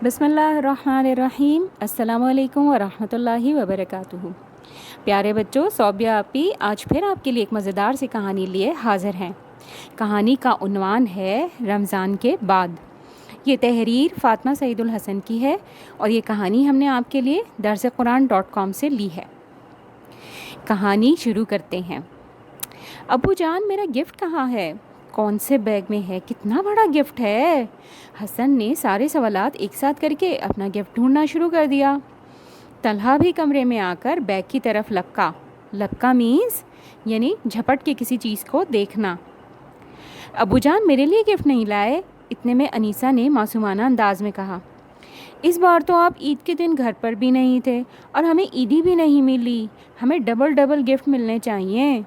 بسم اللہ الرحمن الرحیم۔ السلام علیکم ورحمۃ اللہ وبرکاتہ۔ پیارے بچوں، صوبیہ آپی آج پھر آپ کے لیے ایک مزیدار سی کہانی لیے حاضر ہیں۔ کہانی کا عنوان ہے رمضان کے بعد۔ یہ تحریر فاطمہ سعید الحسن کی ہے اور یہ کہانی ہم نے آپ کے لیے درسقرآن.com سے لی ہے۔ کہانی شروع کرتے ہیں۔ ابو جان، میرا گفٹ کہاں ہے؟ کون سے بیگ میں ہے؟ کتنا بڑا گفٹ ہے؟ حسن نے سارے سوالات ایک ساتھ کر کے اپنا گفٹ ڈھونڈنا شروع کر دیا۔ طلحہ بھی کمرے میں آ کر بیگ کی طرف لپکا مینز یعنی جھپٹ کے کسی چیز کو دیکھنا۔ ابو جان، میرے لیے گفٹ نہیں لائے؟ اتنے میں انیسہ نے معصومانہ انداز میں کہا۔ اس بار تو آپ عید کے دن گھر پر بھی نہیں تھے اور ہمیں عیدی بھی نہیں ملی۔ ہمیں ڈبل گفٹ ملنے چاہیے۔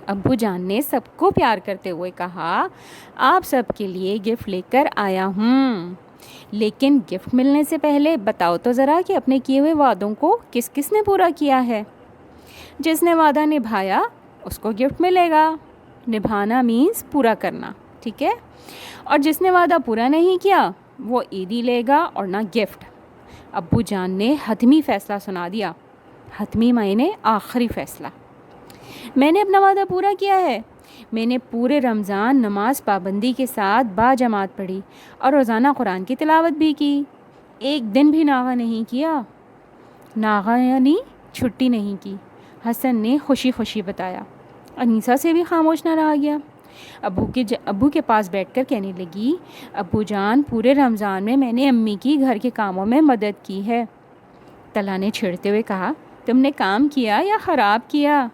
ابو جان نے سب کو پیار کرتے ہوئے کہا، آپ سب کے لیے گفٹ لے کر آیا ہوں، لیکن گفٹ ملنے سے پہلے بتاؤ تو ذرا کہ اپنے کیے ہوئے وعدوں کو کس کس نے پورا کیا ہے؟ جس نے وعدہ نبھایا اس کو گفٹ ملے گا۔ نبھانا مینز پورا کرنا، ٹھیک ہے؟ اور جس نے وعدہ پورا نہیں کیا وہ عیدی لے گا اور نہ گفٹ۔ ابو جان نے حتمی فیصلہ سنا دیا۔ حتمی معنی آخری فیصلہ۔ میں نے اپنا وعدہ پورا کیا ہے۔ میں نے پورے رمضان نماز پابندی کے ساتھ باجماعت پڑھی اور روزانہ قرآن کی تلاوت بھی کی۔ ایک دن بھی ناغہ نہیں کیا۔ ناغہ یعنی چھٹی نہیں کی، حسن نے خوشی بتایا۔ انیسہ سے بھی خاموش نہ رہا گیا۔ ابو کے پاس بیٹھ کر کہنے لگی، ابو جان، پورے رمضان میں نے امی کی گھر کے کاموں میں مدد کی ہے۔ طلحہ نے چھڑتے ہوئے کہا، تم نے کام کیا یا خراب کیا؟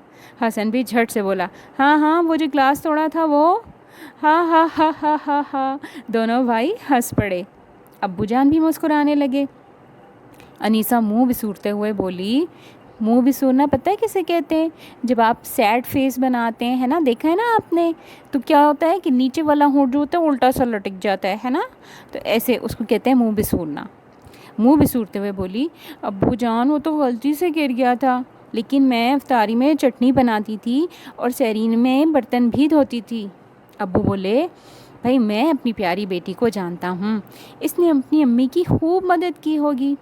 حسن بھی جھٹ سے بولا، ہاں وہ جو گلاس توڑا تھا وہ۔ ہاں۔ دونوں بھائی ہنس پڑے۔ ابو جان بھی مسکرانے لگے۔ انیسہ منہ بسورتے ہوئے بولی، منہ بسورنا پتہ ہے کسے کہتے ہیں؟ جب آپ سیڈ فیس بناتے ہیں نا، دیکھا ہے نا آپ نے، تو کیا ہوتا ہے کہ نیچے والا ہونٹ جو ہوتا ہے الٹا سا لٹک جاتا ہے نا، تو ایسے اس کو کہتے ہیں منہ بسورنا۔ منہ بسورتے ہوئے بولی، ابو جان وہ تو غلطی سے گر گیا تھا، لیکن میں افطاری میں چٹنی بناتی تھی اور سحرین میں برتن بھی دھوتی تھی۔ ابو بولے، بھائی میں اپنی پیاری بیٹی کو جانتا ہوں، اس نے اپنی امی کی خوب مدد کی ہوگی۔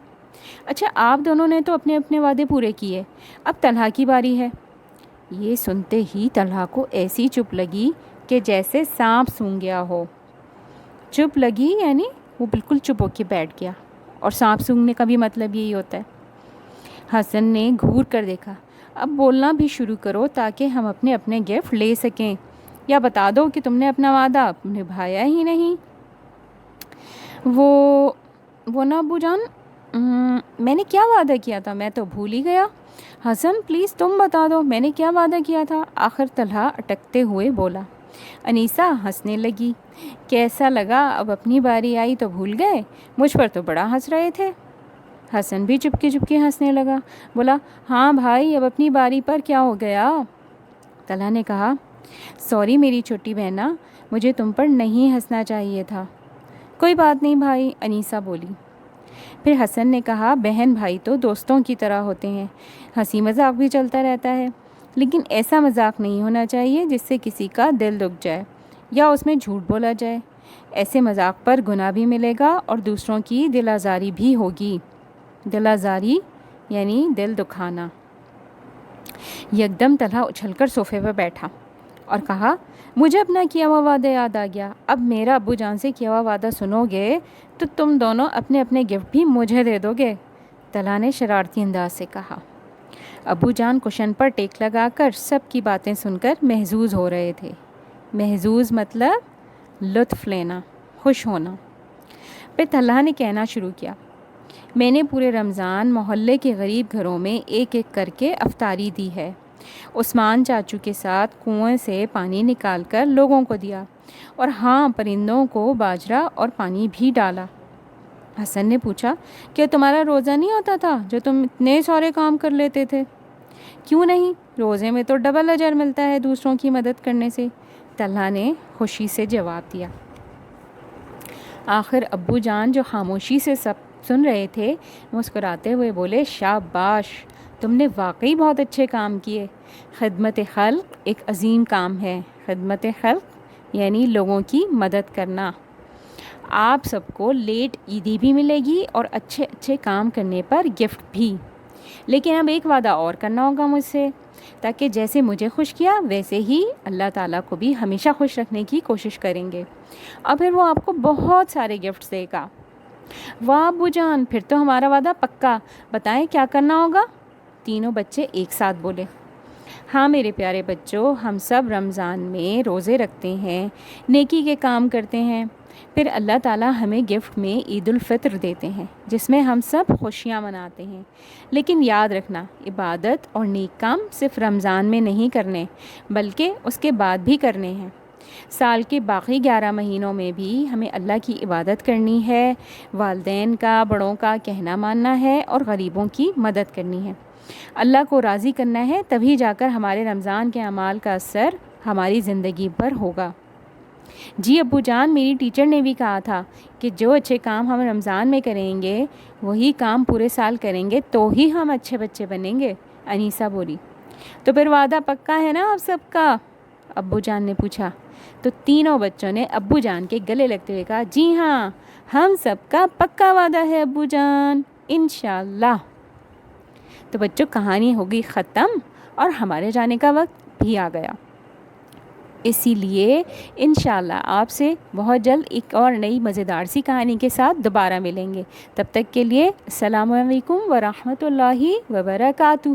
اچھا، آپ دونوں نے تو اپنے اپنے وعدے پورے کیے، اب طلحہ کی باری ہے۔ یہ سنتے ہی طلحہ کو ایسی چپ لگی کہ جیسے سانپ سونگھ گیا ہو۔ چپ لگی یعنی وہ بالکل چپ ہو کے بیٹھ گیا، اور سانپ سونگھنے کا بھی مطلب یہی ہوتا ہے۔ حسن نے گھور کر دیکھا، اب بولنا بھی شروع کرو تاکہ ہم اپنے اپنے گفٹ لے سکیں، یا بتا دو کہ تم نے اپنا وعدہ نبھایا ہی نہیں۔ وہ نا ابو جان، میں نے کیا وعدہ کیا تھا؟ میں تو بھول ہی گیا۔ حسن پلیز تم بتا دو میں نے کیا وعدہ کیا تھا؟ آخر طلحہ اٹکتے ہوئے بولا۔ انیسہ ہنسنے لگی، کیسا لگا؟ اب اپنی باری آئی تو بھول گئے؟ مجھ پر تو بڑا ہنس رہے تھے۔ حسن بھی چپکے ہنسنے لگا، بولا، ہاں بھائی اب اپنی باری پر کیا ہو گیا؟ طلحہ نے کہا، سوری میری چھوٹی بہنا، مجھے تم پر نہیں ہنسنا چاہیے تھا۔ کوئی بات نہیں بھائی، انیسہ بولی۔ پھر حسن نے کہا، بہن بھائی تو دوستوں کی طرح ہوتے ہیں، ہنسی مذاق بھی چلتا رہتا ہے، لیکن ایسا مذاق نہیں ہونا چاہیے جس سے کسی کا دل دکھ جائے یا اس میں جھوٹ بولا جائے۔ ایسے مذاق پر گناہ بھی ملے گا اور دوسروں کی دل آزاری بھی ہوگی۔ دل آزاری یعنی دل دکھانا۔ یکدم طلحہ اچھل کر صوفے پر بیٹھا اور کہا، مجھے اپنا کیا ہوا وعدہ یاد آ گیا۔ اب میرا ابو جان سے کیا ہوا وعدہ سنو گے تو تم دونوں اپنے اپنے گفٹ بھی مجھے دے دو گے۔ طلحہ نے شرارتی انداز سے کہا۔ ابو جان کشن پر ٹیک لگا کر سب کی باتیں سن کر محظوظ ہو رہے تھے۔ محظوظ مطلب لطف لینا، خوش ہونا۔ پھر طلحہ نے کہنا شروع کیا، میں نے پورے رمضان محلے کے غریب گھروں میں ایک ایک کر کے افطاری دی ہے۔ عثمان چاچو کے ساتھ کنویں سے پانی نکال کر لوگوں کو دیا، اور ہاں پرندوں کو باجرہ اور پانی بھی ڈالا۔ حسن نے پوچھا، کیا تمہارا روزہ نہیں ہوتا تھا جو تم اتنے سارے کام کر لیتے تھے؟ کیوں نہیں، روزے میں تو ڈبل اجر ملتا ہے دوسروں کی مدد کرنے سے، طلحہ نے خوشی سے جواب دیا۔ آخر ابو جان جو خاموشی سے سب سن رہے تھے مسکراتے ہوئے بولے، شاباش، تم نے واقعی بہت اچھے کام کیے۔ خدمت خلق ایک عظیم کام ہے۔ خدمت خلق یعنی لوگوں کی مدد کرنا۔ آپ سب کو لیٹ عیدی بھی ملے گی اور اچھے اچھے کام کرنے پر گفٹ بھی. لیکن اب ایک وعدہ اور کرنا ہوگا مجھ سے، تاکہ جیسے مجھے خوش کیا ویسے ہی اللہ تعالیٰ کو بھی ہمیشہ خوش رکھنے کی کوشش کریں گے، اور پھر وہ آپ کو بہت سارے گفٹس دے گا. واہ ابو جان، پھر تو ہمارا وعدہ پکا، بتائیں کیا کرنا ہوگا؟ تینوں بچے ایک ساتھ بولے. ہاں میرے پیارے بچوں، ہم سب رمضان میں روزے رکھتے ہیں، نیکی کے کام کرتے ہیں، پھر اللہ تعالیٰ ہمیں گفٹ میں عید الفطر دیتے ہیں جس میں ہم سب خوشیاں مناتے ہیں. لیکن یاد رکھنا، عبادت اور نیک کام صرف رمضان میں نہیں کرنے بلکہ اس کے بعد بھی کرنے ہیں. سال کے باقی 11 مہینوں میں بھی ہمیں اللہ کی عبادت کرنی ہے، والدین کا بڑوں کا کہنا ماننا ہے اور غریبوں کی مدد کرنی ہے. اللہ کو راضی کرنا ہے، تبھی جا کر ہمارے رمضان کے اعمال کا اثر ہماری زندگی پر ہوگا. جی ابو جان، میری ٹیچر نے بھی کہا تھا کہ جو اچھے کام ہم رمضان میں کریں گے وہی کام پورے سال کریں گے تو ہی ہم اچھے بچے بنیں گے. انیسہ بولی. تو پھر وعدہ پکا ہے نا آپ سب کا؟ ابو جان نے پوچھا. تو تینوں بچوں نے ابو جان کے گلے لگتے ہوئے کہا، جی ہاں، ہم سب کا پکا وعدہ ہے ابو جان، انشاءاللہ. تو بچوں، کہانی ہوگی ختم اور ہمارے جانے کا وقت بھی آ گیا. اسی لیے انشاءاللہ آپ سے بہت جلد ایک اور نئی مزیدار سی کہانی کے ساتھ دوبارہ ملیں گے. تب تک کے لیے السلام علیکم ورحمۃ اللہ وبرکاتہ.